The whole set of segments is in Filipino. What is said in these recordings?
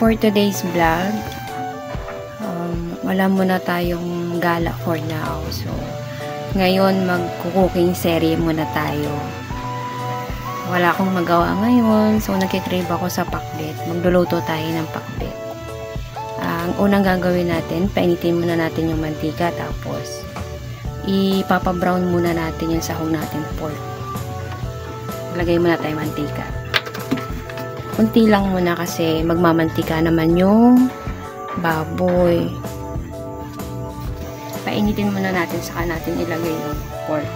for today's vlog, wala muna tayong gala for now. So, ngayon mag-cooking series muna tayo. Wala akong magawa ngayon, so nagkikrave ako sa pakbet. Magluluto tayo ng pakbet. Ang unang gagawin natin, painitin muna natin yung mantika, tapos ipapa-brown muna natin yung sahog natin pork. Lagay muna tayo mantika. Kunti lang muna kasi magmamantika naman yung baboy. Painitin muna natin, saka natin ilagay yung pork.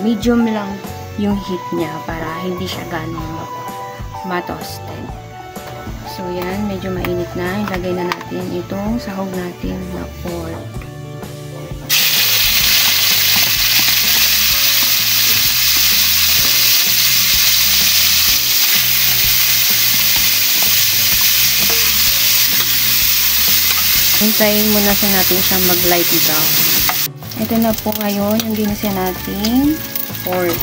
Medium lang yung heat niya para hindi siya ganong ma-toasted. So yan, medyo mainit na. Ilagay na natin itong sahog natin na pork. Hintayin muna sa natin siyang mag-light brown. Ito na po ngayon yung ginisa natin pork.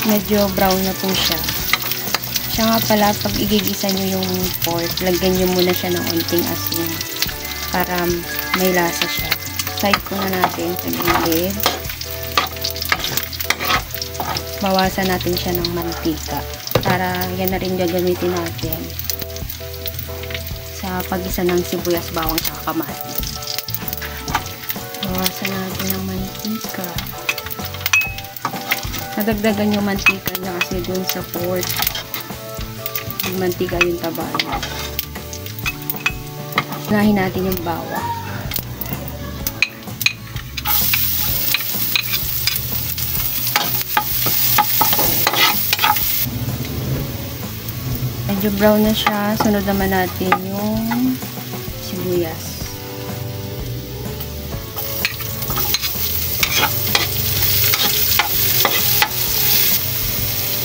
Medyo brown na po siya. Siya nga pala, pag igigisa nyo yung pork, lagyan nyo muna siya ng unting asin para may lasa siya. Side po na natin sa gilid. Bawasan natin siya ng mantika para yan na rin gagamitin natin sa pag-isa ng sibuyas, bawang, saka kamatis. Bawasan natin ng mantika. Nadagdagan yung mantika niya kasi dun sa pork. Yung mantika yung taba niya. Unahin natin yung bawang. Medyo brown na siya. Sunod naman natin yung sibuyas.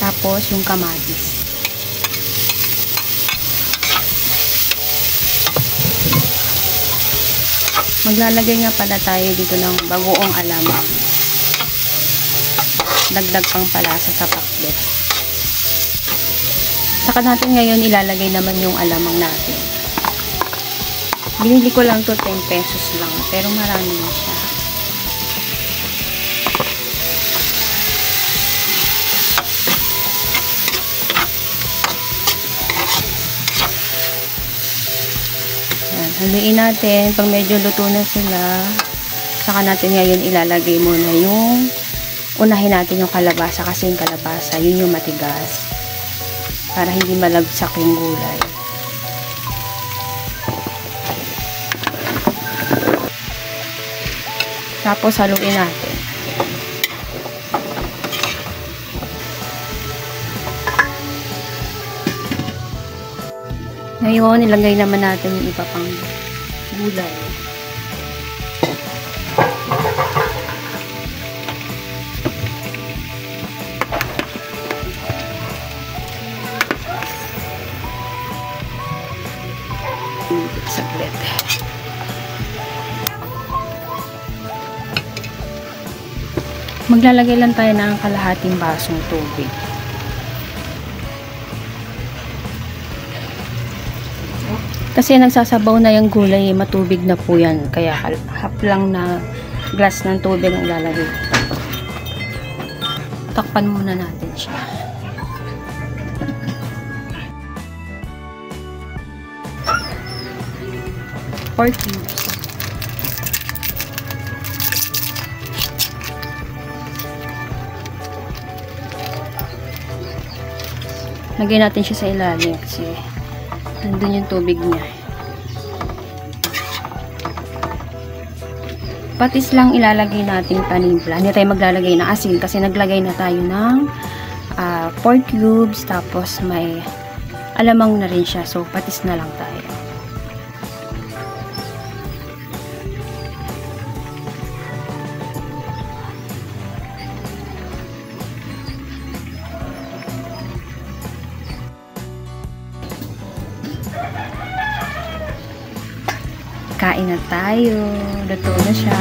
Tapos yung kamatis. Maglalagay nga pala tayo dito ng bagoong alamang. Dagdag pang palasa sa pakbet. Saka natin ngayon ilalagay naman yung alamang natin. Binili ko lang to 10 pesos lang, pero marami na siya. Yan, haluin natin. Pag medyo luto na sila, saka natin ngayon ilalagay muna yung unahin natin yung kalabasa, kasi yung kalabasa, yun yung matigas. Para hindi malagsak yung gulay. Tapos haluin natin. Ngayon, ilagay naman natin yung iba pang gulay. Saglit. Maglalagay lang tayo ng kalahating basong tubig. Kasi nagsasabaw na yung gulay, matubig na po yan. Kaya half lang na glass ng tubig ang ilalagay. Takpan muna natin siya. Pork cubes. Lagay natin siya sa ilalim kasi nandun yung tubig niya. Patis lang ilalagay natin panimpla. Hindi tayo maglalagay ng asin kasi naglagay na tayo ng pork cubes, tapos may alamang na rin siya. So, patis na lang tayo. Kain na tayo. Luto na siya.